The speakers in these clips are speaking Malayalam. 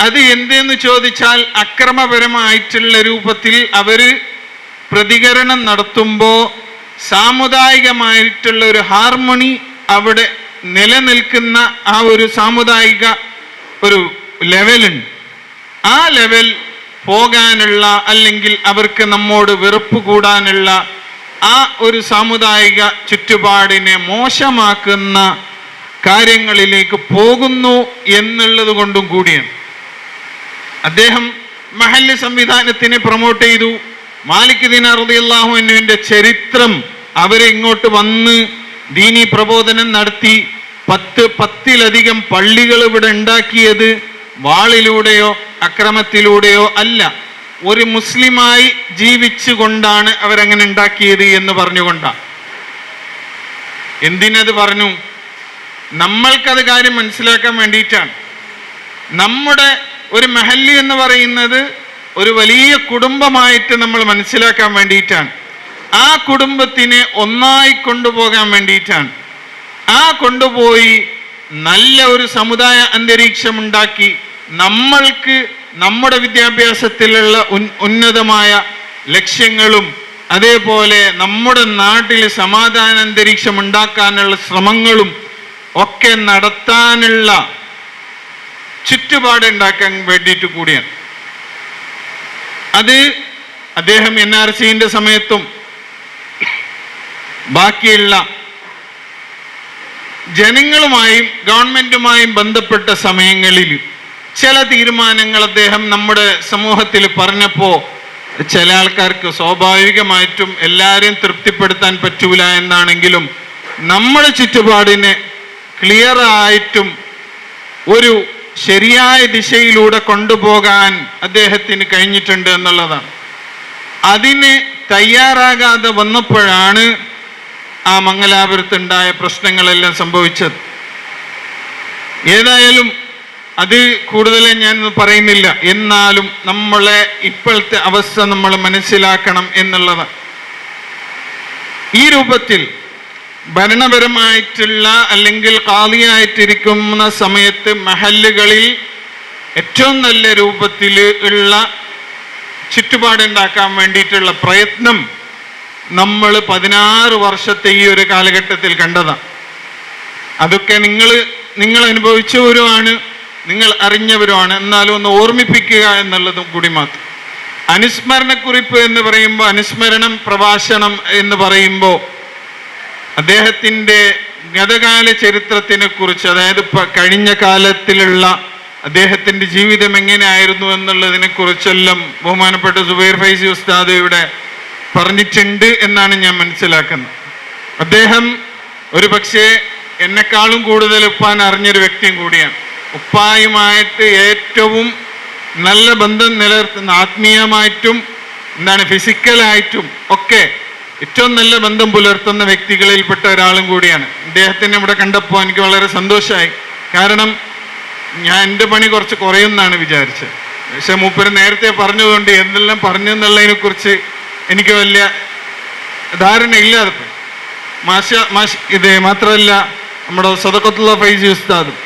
അത് എന്തെന്ന് ചോദിച്ചാൽ അക്രമപരമായിട്ടുള്ള രൂപത്തിൽ അവര് പ്രതികരണം നടത്തുമ്പോൾ സാമുദായികമായിട്ടുള്ള ഒരു ഹാർമണി അവിടെ നിലനിൽക്കുന്ന ആ ഒരു സാമുദായിക ഒരു ലെവലുണ്ട്. ആ ലെവൽ പോകാനുള്ള അല്ലെങ്കിൽ അവർക്ക് നമ്മോട് വെറുപ്പ് കൂടാനുള്ള ആ ഒരു സാമുദായിക ചുറ്റുപാടിനെ മോശമാക്കുന്ന കാര്യങ്ങളിലേക്ക് പോകുന്നു എന്നുള്ളത് കൊണ്ടും കൂടിയാണ്. അദ്ദേഹം മഹല്ല് സംവിധാനത്തിനെ പ്രൊമോട്ട് ചെയ്തു. മാലിക് ദിനാർ റളിയല്ലാഹു അൻഹുവിന്റെ ചരിത്രം അവരെ ഇങ്ങോട്ട് വന്ന് ദീനി പ്രബോധനം നടത്തി. 10ലധികം പള്ളികൾ ഇവിടെ ഉണ്ടാക്കിയത് വാളിലൂടെയോ അക്രമത്തിലൂടെയോ അല്ല, ഒരു മുസ്ലിമായി ജീവിച്ചുകൊണ്ടാണ് അവരങ്ങനെ ഉണ്ടാക്കിയത് എന്ന് പറഞ്ഞുകൊണ്ടാണ്. എന്തിനത് പറഞ്ഞു? നമ്മൾക്കത് കാര്യം മനസ്സിലാക്കാൻ വേണ്ടിയിട്ടാണ്. നമ്മുടെ ഒരു മഹല്ല് എന്ന് പറയുന്നത് ഒരു വലിയ കുടുംബമായിട്ട് നമ്മൾ മനസ്സിലാക്കാൻ വേണ്ടിയിട്ടാണ്. ആ കുടുംബത്തിനെ ഒന്നായി കൊണ്ടുപോകാൻ വേണ്ടിയിട്ടാണ്. ആ കൊണ്ടുപോയി നല്ല ഒരു സമുദായ അന്തരീക്ഷം ഉണ്ടാക്കി നമ്മൾക്ക് നമ്മുടെ വിദ്യാഭ്യാസത്തിലുള്ള ഉന്നതമായ ലക്ഷ്യങ്ങളും അതേപോലെ നമ്മുടെ നാട്ടിൽ സമാധാന അന്തരീക്ഷം ഉണ്ടാക്കാനുള്ള ശ്രമങ്ങളും ഒക്കെ നടത്താനുള്ള ചുറ്റുപാടുണ്ടാക്കാൻ വേണ്ടിയിട്ട് കൂടിയാണ്. അത് അദ്ദേഹം NRCന്റെ സമയത്തും ബാക്കിയുള്ള ജനങ്ങളുമായും ഗവൺമെന്റുമായും ബന്ധപ്പെട്ട സമയങ്ങളിൽ ചില തീരുമാനങ്ങൾ അദ്ദേഹം നമ്മുടെ സമൂഹത്തിൽ പറഞ്ഞപ്പോൾ ചില ആൾക്കാർക്ക് സ്വാഭാവികമായിട്ടും എല്ലാവരെയും തൃപ്തിപ്പെടുത്താൻ പറ്റൂല എന്നാണെങ്കിലും നമ്മുടെ ചുറ്റുപാടിനെ ക്ലിയർ ആയിട്ടും ഒരു ശരിയായ ദിശയിലൂടെ കൊണ്ടുപോകാൻ അദ്ദേഹത്തിന് കഴിഞ്ഞിട്ടുണ്ട് എന്നുള്ളതാണ്. അതിന് തയ്യാറാകാതെ വന്നപ്പോഴാണ് ആ മംഗലാപുരത്തുണ്ടായ പ്രശ്നങ്ങളെല്ലാം സംഭവിച്ചത്. ഏതായാലും അത് കൂടുതൽ ഞാൻ പറയുന്നില്ല. എന്നാലും നമ്മളെ ഇപ്പോഴത്തെ അവസ്ഥ നമ്മൾ മനസ്സിലാക്കണം എന്നുള്ളതാണ്. ഈ രൂപത്തിൽ ഭരണപരമായിട്ടുള്ള അല്ലെങ്കിൽ ഖാദിയായിട്ടിരിക്കുന്ന സമയത്ത് മഹല്ലുകളിൽ ഏറ്റവും നല്ല രൂപത്തിൽ ഉള്ള ചുറ്റുപാടുണ്ടാക്കാൻ വേണ്ടിയിട്ടുള്ള പ്രയത്നം നമ്മൾ 16 വർഷത്തെ ഈ ഒരു കാലഘട്ടത്തിൽ കണ്ടതാണ്. അതൊക്കെ നിങ്ങൾ അനുഭവിച്ചവരുമാണ്, നിങ്ങൾ അറിഞ്ഞവരുമാണ്. എന്നാലും ഒന്ന് ഓർമ്മിപ്പിക്കുക എന്നുള്ളതും കൂടി മാത്രം. അനുസ്മരണക്കുറിപ്പ് എന്ന് പറയുമ്പോൾ, അനുസ്മരണം പ്രഭാഷണം എന്ന് പറയുമ്പോൾ അദ്ദേഹത്തിൻ്റെ ഗതകാല ചരിത്രത്തിനെ കുറിച്ച്, അതായത് കഴിഞ്ഞ കാലത്തിലുള്ള അദ്ദേഹത്തിൻ്റെ ജീവിതം എങ്ങനെയായിരുന്നു എന്നുള്ളതിനെ കുറിച്ചെല്ലാം ബഹുമാനപ്പെട്ട സുബൈർ ഫൈസി ഉസ്താദ് ഇവിടെ പറഞ്ഞിട്ടുണ്ട് എന്നാണ് ഞാൻ മനസ്സിലാക്കുന്നത്. അദ്ദേഹം ഒരു പക്ഷേ എന്നെക്കാളും കൂടുതൽ ഉപ്പാൻ അറിഞ്ഞൊരു വ്യക്തിയും കൂടിയാണ്. ഉപ്പായുമായിട്ട് ഏറ്റവും നല്ല ബന്ധം നിലനിർത്തുന്ന, ആത്മീയമായിട്ടും ഫിസിക്കലായിട്ടും ഒക്കെ ഏറ്റവും നല്ല ബന്ധം പുലർത്തുന്ന വ്യക്തികളിൽപ്പെട്ട ഒരാളും കൂടിയാണ്. അദ്ദേഹത്തിനെ ഇവിടെ കണ്ടപ്പോൾ എനിക്ക് വളരെ സന്തോഷമായി. കാരണം ഞാൻ എൻ്റെ പണി കുറച്ച് കുറയുമെന്നാണ് വിചാരിച്ചത്. പക്ഷെ മൂപ്പര് നേരത്തെ പറഞ്ഞതുകൊണ്ട് എന്തെല്ലാം പറഞ്ഞു എന്നുള്ളതിനെ കുറിച്ച് എനിക്ക് വലിയ ധാരണയില്ലാതെ പോയി. ഇത് മാത്രമല്ല, നമ്മുടെ സദഖത്തുള്ള ഫൈസി ഉസ്താദും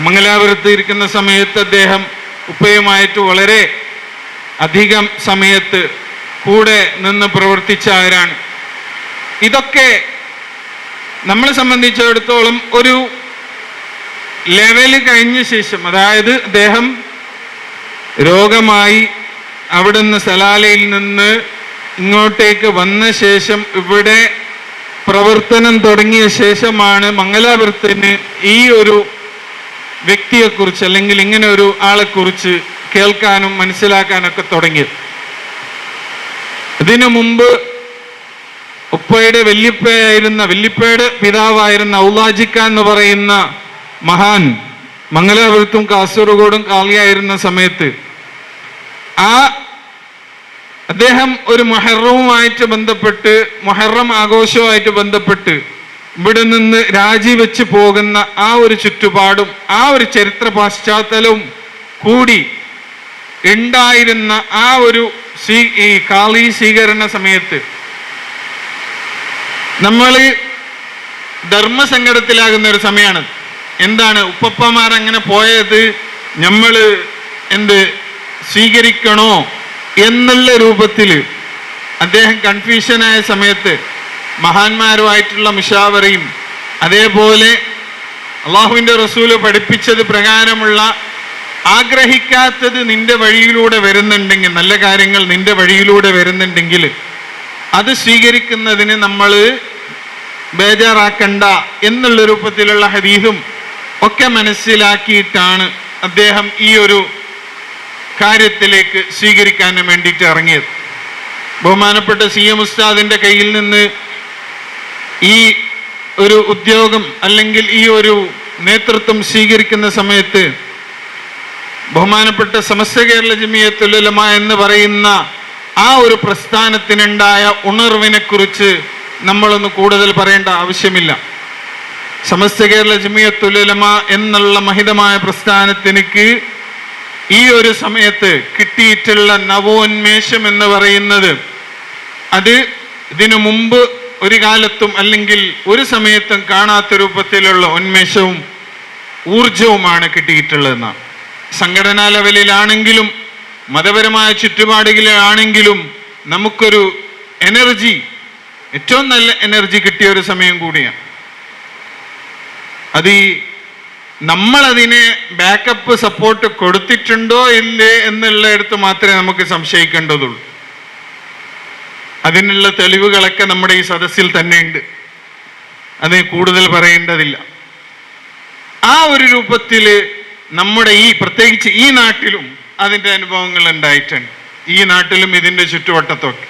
മംഗലാപുരത്ത് ഇരിക്കുന്ന സമയത്ത് അദ്ദേഹം ഉപ്പയുമായിട്ട് വളരെ അധികം സമയത്ത് കൂടെ നിന്ന് പ്രവർത്തിച്ചവരാണ്. ഇതൊക്കെ നമ്മളെ സംബന്ധിച്ചിടത്തോളം ഒരു ലെവല് കഴിഞ്ഞ ശേഷം, അതായത് അദ്ദേഹം രോഗമായി അവിടുന്ന് സലാലയിൽ നിന്ന് ഇങ്ങോട്ടേക്ക് വന്ന ശേഷം ഇവിടെ പ്രവർത്തനം തുടങ്ങിയ ശേഷമാണ് മംഗലാപുരത്തിന് ഈ ഒരു വ്യക്തിയെക്കുറിച്ച് അല്ലെങ്കിൽ ഇങ്ങനെ ഒരു ആളെക്കുറിച്ച് കേൾക്കാനും മനസ്സിലാക്കാനൊക്കെ തുടങ്ങിയത്. ഇതിനു മുമ്പ് ഉപ്പയുടെ വല്യപ്പയുടെ പിതാവായിരുന്ന ഔലാജിക്ക എന്ന് പറയുന്ന മഹാൻ മംഗലാപുരത്തും കാസർഗോഡും കാളിയായിരുന്ന സമയത്ത് അദ്ദേഹം ഒരു മുഹറവുമായിട്ട് ബന്ധപ്പെട്ട്, മുഹറം ആഘോഷവുമായിട്ട് ബന്ധപ്പെട്ട് ഇവിടെ നിന്ന് രാജിവെച്ച് പോകുന്ന ആ ഒരു ചുറ്റുപാടും ആ ഒരു ചരിത്ര പശ്ചാത്തലവും കൂടി ഉണ്ടായിരുന്ന ആ ഒരു ഈ കാളി സ്വീകരണ സമയത്ത് നമ്മൾ ധർമ്മസങ്കടത്തിലാകുന്ന ഒരു സമയമാണ്. എന്താണ് ഉപ്പപ്പമാർ അങ്ങനെ പോയത്, നമ്മൾ സ്വീകരിക്കണോ എന്നുള്ള രൂപത്തിൽ അദ്ദേഹം കൺഫ്യൂഷനായ സമയത്ത് മഹാന്മാരുമായിട്ടുള്ള മുഷാവറയും അതേപോലെ അള്ളാഹുവിൻ്റെ റസൂല് പഠിപ്പിച്ചത് പ്രകാരമുള്ള ആഗ്രഹിക്കാത്തത് നിന്റെ വഴിയിലൂടെ വരുന്നുണ്ടെങ്കിൽ, നല്ല കാര്യങ്ങൾ നിന്റെ വഴിയിലൂടെ വരുന്നുണ്ടെങ്കിൽ അത് സ്വീകരിക്കുന്നതിന് നമ്മൾ ബേജാറാക്കണ്ട എന്നുള്ള രൂപത്തിലുള്ള ഹദീസും ഒക്കെ മനസ്സിലാക്കിയിട്ടാണ് അദ്ദേഹം ഈ ഒരു കാര്യത്തിലേക്ക് സ്വീകരിക്കാൻ വേണ്ടിയിട്ട് ഇറങ്ങിയത്. ബഹുമാനപ്പെട്ട CM ഉസ്താദിന്റെ കയ്യിൽ നിന്ന് ഈ ഒരു ഉദ്യോഗം അല്ലെങ്കിൽ ഈ ഒരു നേതൃത്വം സ്വീകരിക്കുന്ന സമയത്ത് ബഹുമാനപ്പെട്ട സമസ്ത കേരള ജമിയത്തുൽ ഉലമ എന്ന് പറയുന്ന ആ ഒരു പ്രസ്ഥാനത്തിനുണ്ടായ ഉണർവിനെ കുറിച്ച് നമ്മളൊന്ന് കൂടുതൽ പറയേണ്ട ആവശ്യമില്ല. സമസ്ത കേരള ജമിയത്തുൽ ഉലമ എന്നുള്ള മഹിതമായ പ്രസ്ഥാനത്തിനക്ക് ഈ ഒരു സമയത്ത് കിട്ടിയിട്ടുള്ള നവോന്മേഷം എന്ന് പറയുന്നത് അത് ഇതിനു മുമ്പ് ഒരു കാലത്തും അല്ലെങ്കിൽ ഒരു സമയത്തും കാണാത്ത രൂപത്തിലുള്ള ഉന്മേഷവും ഊർജവുമാണ് കിട്ടിയിട്ടുള്ളതെന്നാണ്. സംഘടനാ ലെവലിലാണെങ്കിലും മതപരമായ ചുറ്റുപാടുകളിലാണെങ്കിലും നമുക്കൊരു എനർജി, ഏറ്റവും നല്ല എനർജി കിട്ടിയ ഒരു സമയം കൂടിയാണ്. അത് നമ്മളതിനെ ബാക്കപ്പ് സപ്പോർട്ട് കൊടുത്തിട്ടുണ്ടോ ഇല്ലേ എന്നുള്ളിടത്ത് മാത്രമേ നമുക്ക് സംശയിക്കേണ്ടതുള്ളൂ. അതിനുള്ള തെളിവുകളൊക്കെ നമ്മുടെ ഈ സദസ്സിൽ തന്നെ ഉണ്ട്, അത് കൂടുതൽ പറയേണ്ടതില്ല. ആ ഒരു രൂപത്തിൽ നമ്മുടെ പ്രത്യേകിച്ച് ഈ നാട്ടിലും അതിൻ്റെ അനുഭവങ്ങൾ ഉണ്ടായിട്ടുണ്ട്. ഈ നാട്ടിലും ഇതിൻ്റെ ചുറ്റുവട്ടത്തൊക്കെ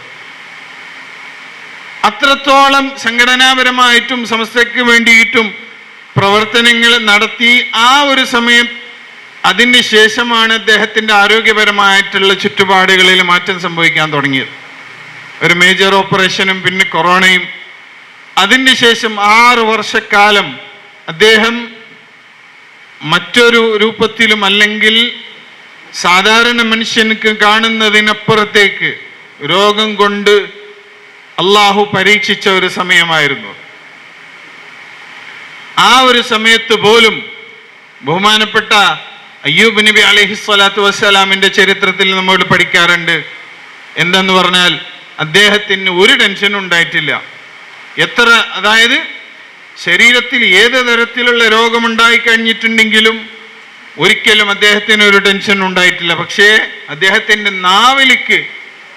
അത്രത്തോളം സംഘടനാപരമായിട്ടും സമസ്തയ്ക്ക് വേണ്ടിയിട്ടും പ്രവർത്തനങ്ങൾ നടത്തി. ആ ഒരു സമയം അതിന് ശേഷമാണ് അദ്ദേഹത്തിൻ്റെ ആരോഗ്യപരമായിട്ടുള്ള ചുറ്റുപാടുകളിൽ മാറ്റം സംഭവിക്കാൻ തുടങ്ങിയത്. ഒരു മേജർ ഓപ്പറേഷനും പിന്നെ കൊറോണയും. അതിന് ശേഷം 6 വർഷക്കാലം അദ്ദേഹം മറ്റൊരു രൂപത്തിലും അല്ലെങ്കിൽ സാധാരണ മനുഷ്യർക്ക് കാണുന്നതിനപ്പുറത്തേക്ക് രോഗം കൊണ്ട് അള്ളാഹു പരീക്ഷിച്ച ഒരു സമയമായിരുന്നു. ആ ഒരു സമയത്ത് പോലും ബഹുമാനപ്പെട്ട അയ്യൂബ് നബി അലൈഹിസ്സലാത്തു വസ്സലാമിന്റെ ചരിത്രത്തിൽ നമ്മൾ പഠിക്കാറുണ്ട്. എന്തെന്ന് പറഞ്ഞാൽ അദ്ദേഹത്തിന് ഒരു ടെൻഷനും ഉണ്ടായിട്ടില്ല. അതായത് ശരീരത്തിൽ ഏത് തരത്തിലുള്ള രോഗമുണ്ടായി കഴിഞ്ഞിട്ടുണ്ടെങ്കിലും ഒരിക്കലും അദ്ദേഹത്തിന് ഒരു ടെൻഷൻ ഉണ്ടായിട്ടില്ല. പക്ഷേ അദ്ദേഹത്തിൻ്റെ നാവിലേക്ക്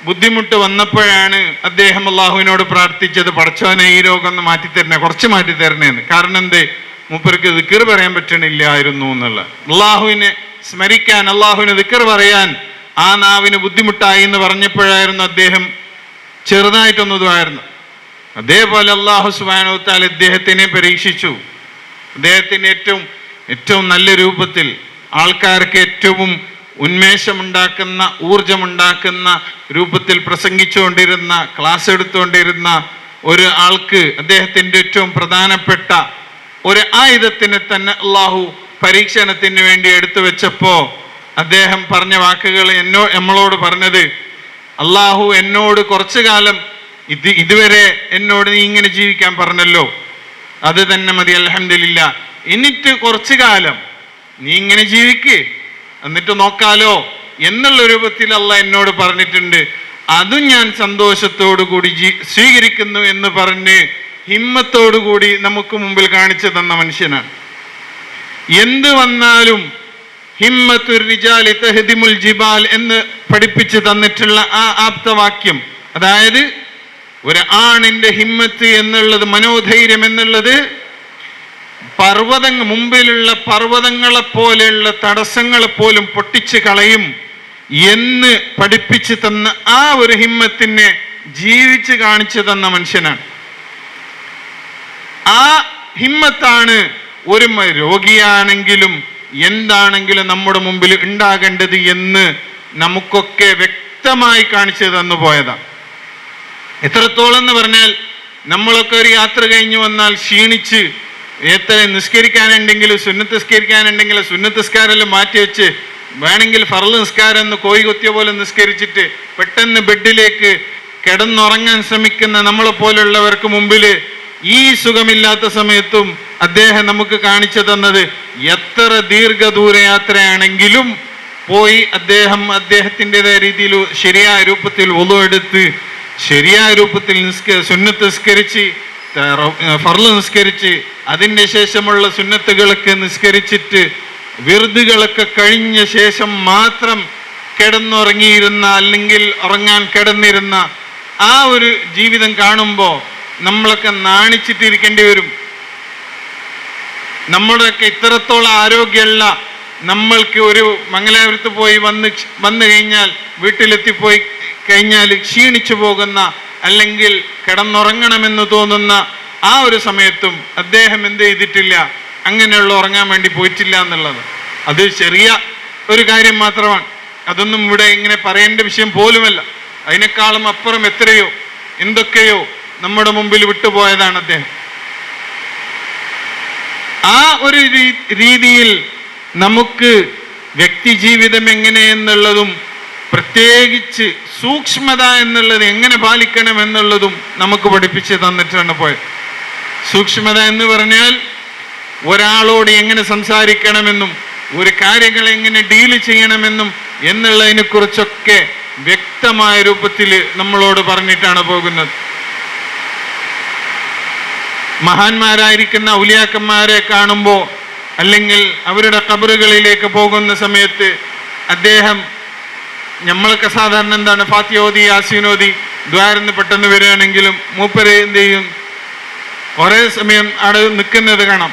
ബുദ്ധിമുട്ട് വന്നപ്പോഴാണ് അദ്ദേഹം അള്ളാഹുവിനോട് പ്രാർത്ഥിച്ചത്, പടച്ചോനെ ഈ രോഗം ഒന്ന് മാറ്റിത്തരണേ, കുറച്ച് മാറ്റിത്തരണേന്ന്. കാരണം എന്തേ, മൂപ്പർക്ക് ദിക്ർ പറയാൻ പറ്റണില്ലായിരുന്നു എന്നുള്ള. അള്ളാഹുവിനെ സ്മരിക്കാൻ, അള്ളാഹുവിന് ദിക്ർ പറയാൻ ആ നാവിന് ബുദ്ധിമുട്ടായി എന്ന് പറഞ്ഞപ്പോഴായിരുന്നു അദ്ദേഹം ചെറുതായിട്ടൊന്നതുമായിരുന്നു. അതേപോലെ അള്ളാഹു സുബ്ഹാനഹു വ തആല ഇദ്ദേഹത്തിനെ പരീക്ഷിച്ചു. അദ്ദേഹത്തിന് ഏറ്റവും നല്ല രൂപത്തിൽ ആൾക്കാർക്ക് ഏറ്റവും ഉന്മേഷമുണ്ടാക്കുന്ന, ഊർജമുണ്ടാക്കുന്ന രൂപത്തിൽ പ്രസംഗിച്ചുകൊണ്ടിരുന്ന, ക്ലാസ് എടുത്തുകൊണ്ടിരുന്ന ഒരു ആൾക്ക് അദ്ദേഹത്തിൻ്റെ ഏറ്റവും പ്രധാനപ്പെട്ട ഒരു ആയുധത്തിനെ തന്നെ അള്ളാഹു പരീക്ഷണത്തിന് വേണ്ടി എടുത്തു വെച്ചപ്പോൾ അദ്ദേഹം പറഞ്ഞ വാക്കുകൾ നമ്മളോട് പറഞ്ഞത്, അള്ളാഹു എന്നോട് കുറച്ചു കാലം ഇതുവരെ എന്നോട് നീ ഇങ്ങനെ ജീവിക്കാൻ പറഞ്ഞല്ലോ, അത് തന്നെ മതി, അൽഹംദുലില്ലാ. എന്നിട്ട് കുറച്ചു കാലം നീ ഇങ്ങനെ ജീവിക്ക്, എന്നിട്ട് നോക്കാലോ എന്നുള്ള രൂപത്തിൽ അള്ളാഹ് എന്നോട് പറഞ്ഞിട്ടുണ്ട്. അതും ഞാൻ സന്തോഷത്തോടു കൂടി സ്വീകരിക്കുന്നു എന്ന് പറഞ്ഞ് ഹിമ്മത്തോടു കൂടി നമുക്ക് മുമ്പിൽ കാണിച്ചു തന്ന മനുഷ്യനാണ്. എന്ത് വന്നാലും ഹിമ്മത്തുർ റിജാലി തഹ്ദിമുൽ ജിബാൽ എന്ന് പഠിപ്പിച്ചു തന്നിട്ടുള്ള ആ ആപ്തവാക്യം, അതായത് ഒരു ആണിന്റെ ഹിമ്മത്ത് എന്നുള്ളത്, മനോധൈര്യം എന്നുള്ളത് മുമ്പിലുള്ള പർവ്വതങ്ങളെ പോലെയുള്ള തടസ്സങ്ങളെ പോലും പൊട്ടിച്ചു കളയും എന്ന് പഠിപ്പിച്ചു തന്ന ആ ഒരു ഹിമ്മത്തിനെ ജീവിച്ച് കാണിച്ചു തന്ന മനുഷ്യനാണ്. ആ ഹിമ്മത്താണ് ഒരു രോഗിയാണെങ്കിലും എന്താണെങ്കിലും നമ്മുടെ മുമ്പിൽ ഉണ്ടാകേണ്ടത് എന്ന് നമുക്കൊക്കെ വ്യക്തമായി കാണിച്ചു തന്നു പോയതാണ്. എത്രത്തോളം എന്ന് പറഞ്ഞാൽ, നമ്മളൊക്കെ ഒരു യാത്ര കഴിഞ്ഞു വന്നാൽ ക്ഷീണിച്ച് എത്ര നിസ്കരിക്കാനുണ്ടെങ്കിൽ, സുന്നത്ത് നിസ്കരിക്കാനുണ്ടെങ്കിൽ സുന്നത്ത് നിസ്കാരമെല്ലാം മാറ്റി വെച്ച് വേണമെങ്കിൽ ഫർള് നിസ്കാരം എന്ന് കോഴി കൊത്തിയ പോലെ നിസ്കരിച്ചിട്ട് പെട്ടെന്ന് ബെഡിലേക്ക് കിടന്നുറങ്ങാൻ ശ്രമിക്കുന്ന നമ്മളെ പോലുള്ളവർക്ക് മുമ്പിൽ ഈ സുഖമില്ലാത്ത സമയത്തും അദ്ദേഹം നമുക്ക് കാണിച്ചു തന്നത് എത്ര ദീർഘദൂരയാത്രയാണെങ്കിലും പോയി അദ്ദേഹത്തിൻ്റെതായ രീതിയിൽ ശരിയായ രൂപത്തിൽ വുളു എടുത്ത് ശരിയായ രൂപത്തിൽ സുന്നത്ത് നിസ്കരിച്ച് ഫർള് നിസ്കരിച്ച് അതിൻ്റെ ശേഷമുള്ള സുന്നത്തുകളൊക്കെ നിസ്കരിച്ചിട്ട് വിർദുകളൊക്കെ കഴിഞ്ഞ ശേഷം മാത്രം കിടന്നുറങ്ങിയിരുന്ന അല്ലെങ്കിൽ ഉറങ്ങാൻ കിടന്നിരുന്ന ആ ഒരു ജീവിതം കാണുമ്പോൾ നമ്മളൊക്കെ നാണിച്ചിട്ടിരിക്കേണ്ടി വരും. നമ്മുടെയൊക്കെ ഇത്രത്തോളം ആരോഗ്യമുള്ള നമ്മൾക്ക് ഒരു മംഗലാപുരത്ത് പോയി വന്നു കഴിഞ്ഞാൽ വീട്ടിലെത്തിപ്പോയി കഴിഞ്ഞാൽ ക്ഷീണിച്ചു പോകുന്ന അല്ലെങ്കിൽ കിടന്നുറങ്ങണമെന്ന് തോന്നുന്ന ആ ഒരു സമയത്തും അദ്ദേഹം എന്ത് ചെയ്തിട്ടില്ല, അങ്ങനെയുള്ള ഉറങ്ങാൻ വേണ്ടി പോയിട്ടില്ല എന്നുള്ളത് അത് ചെറിയ ഒരു കാര്യം മാത്രമാണ്. അതൊന്നും ഇവിടെ ഇങ്ങനെ പറയേണ്ട വിഷയം പോലുമല്ല. അതിനേക്കാളും അപ്പുറം എത്രയോ എന്തൊക്കെയോ നമ്മുടെ മുമ്പിൽ വിട്ടുപോയതാണ് അദ്ദേഹം. ആ ഒരു രീതിയിൽ നമുക്ക് വ്യക്തി ജീവിതം എങ്ങനെയെന്നുള്ളതും പ്രത്യേകിച്ച് സൂക്ഷ്മത എന്നുള്ളത് എങ്ങനെ പാലിക്കണം എന്നുള്ളതും നമുക്ക് പഠിപ്പിച്ച് തന്നിട്ടാണ് പോയത്. സൂക്ഷ്മത എന്ന് പറഞ്ഞാൽ ഒരാളോട് എങ്ങനെ സംസാരിക്കണമെന്നും ഒരു കാര്യങ്ങൾ എങ്ങനെ ഡീൽ ചെയ്യണമെന്നും എന്നുള്ളതിനെ കുറിച്ചൊക്കെ വ്യക്തമായ രൂപത്തിൽ നമ്മളോട് പറഞ്ഞിട്ടാണ് പോകുന്നത്. മഹാന്മാരായിരിക്കുന്ന ഔലിയാക്കന്മാരെ കാണുമ്പോൾ അല്ലെങ്കിൽ അവരുടെ ഖബറുകളിലേക്ക് പോകുന്ന സമയത്ത് അദ്ദേഹം നമ്മളൊക്കെ സാധാരണ എന്താണ് ഫാത്തിയോതി യാസീനോതി ദ്വാരന്ന് പെട്ടെന്ന് വരികയാണെങ്കിലും മൂപ്പര് എന്ത് ചെയ്യും, കുറേ സമയം അവിടെ നിൽക്കുന്നത് കാണാം.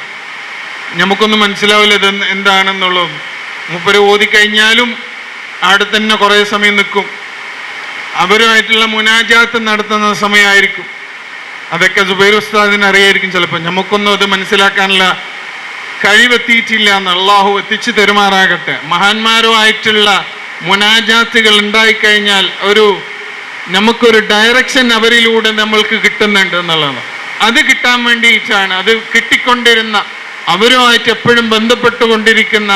നമുക്കൊന്നും മനസ്സിലാവില്ല ഇത് എന്താണെന്നുള്ളത്. മൂപ്പര് ഓതിക്കഴിഞ്ഞാലും അവിടെ തന്നെ കുറേ സമയം നിൽക്കും. അവരുമായിട്ടുള്ള മുനാജാത്ത് നടത്തുന്ന സമയമായിരിക്കും. അതൊക്കെ സുബൈർ ഉസ്താദിന് അറിയായിരിക്കും. ചിലപ്പോൾ നമുക്കൊന്നും അത് മനസ്സിലാക്കാനുള്ള കഴിവെത്തിയിട്ടില്ല എന്ന് അള്ളാഹു എത്തിച്ചു തരുമാറാകട്ടെ. മഹാന്മാരുമായിട്ടുള്ള മുനാജാത്തുകൾ ഉണ്ടായിക്കഴിഞ്ഞാൽ നമുക്കൊരു ഡയറക്ഷൻ അവരിലൂടെ നമ്മൾക്ക് കിട്ടുന്നുണ്ട് എന്നുള്ളതാണ്. അത് കിട്ടാൻ വേണ്ടിയിട്ടാണ്, അത് കിട്ടിക്കൊണ്ടിരുന്ന അവരുമായിട്ട് എപ്പോഴും ബന്ധപ്പെട്ടുകൊണ്ടിരുന്ന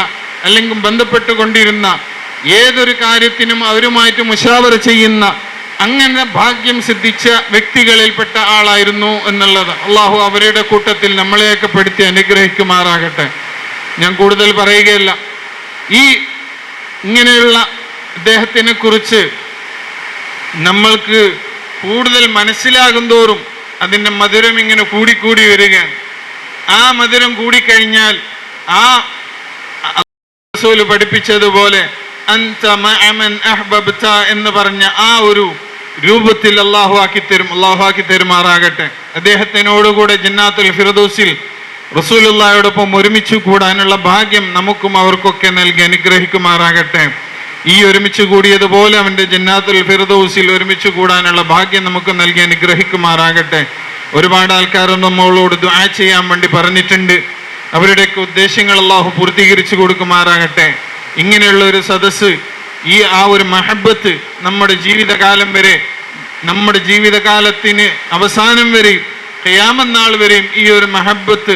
ഏതൊരു കാര്യത്തിനും അവരുമായിട്ട് മുശാവറ ചെയ്യുന്ന അങ്ങനെ ഭാഗ്യം സിദ്ധിച്ച വ്യക്തികളിൽപ്പെട്ട ആളായിരുന്നു എന്നുള്ളത്. അള്ളാഹു അവരുടെ കൂട്ടത്തിൽ നമ്മളെയൊക്കെ പെടുത്തി അനുഗ്രഹിക്കുമാറാകട്ടെ. ഞാൻ കൂടുതൽ പറയുകയല്ല. ഇങ്ങനെയുള്ള അദ്ദേഹത്തിനെ കുറിച്ച് നമ്മൾക്ക് കൂടുതൽ മനസ്സിലാകും തോറും അതിൻ്റെ മധുരം ഇങ്ങനെ കൂടിക്കൂടി വരികയാണ്. ആ മധുരം കൂടിക്കഴിഞ്ഞാൽ ആ റസൂൽ പഠിപ്പിച്ചതുപോലെ അൻത മഅ മൻ അഹ്ബബ്ത എന്ന് പറഞ്ഞ ആ ഒരു രൂപത്തിൽ അള്ളാഹു ആക്കി തരുമാറാകട്ടെ. അദ്ദേഹത്തിനോടുകൂടെ ജന്നാത്തുൽ ഫിർദൗസിൽ റസൂലുള്ളാഹിയോടൊപ്പം ഒരുമിച്ച് കൂടാനുള്ള ഭാഗ്യം നമുക്കും അവർക്കൊക്കെ നൽകി അനുഗ്രഹിക്കുമാറാകട്ടെ. ഈ ഒരുമിച്ച് കൂടിയതുപോലെ അവൻ്റെ ജന്നാത്തുൽ ഫിർദൗസിൽ ഒരുമിച്ച് കൂടാനുള്ള ഭാഗ്യം നമുക്ക് നൽകി അനുഗ്രഹിക്കുമാറാകട്ടെ. ഒരുപാട് ആൾക്കാർ നമ്മളോട് ദുആ ചെയ്യാൻ വേണ്ടി പറഞ്ഞിട്ടുണ്ട്. അവരുടെയൊക്കെ ഉദ്ദേശങ്ങൾ അള്ളാഹു പൂർത്തീകരിച്ചു കൊടുക്കുമാറാകട്ടെ. ഇങ്ങനെയുള്ള ഒരു സദസ്സ്, ആ ഒരു മഹബത്ത് നമ്മുടെ ജീവിതകാലം വരെ, നമ്മുടെ ജീവിതകാലത്തിന് അവസാനം വരെയും ഖിയാമത്ത് നാൾ വരെയും ഈ ഒരു മഹബത്ത്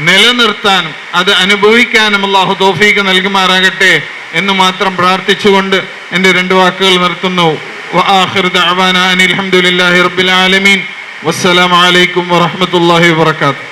നിലനിർത്താനും അത് അനുഭവിക്കാനും അല്ലാഹു തൗഫീഖ് നൽകുമാറാകട്ടെ എന്ന് മാത്രം പ്രാർത്ഥിച്ചുകൊണ്ട് എൻ്റെ 2 വാക്കുകൾ നിർത്തുന്നു. വആഖിറു ദഅവാനാ അനിൽ ഹംദുലില്ലാഹി റബ്ബിൽ ആലമീൻ. വസ്സലാമു അലൈക്കും വറഹ്മത്തുള്ളാഹി വബറകാതുഹു.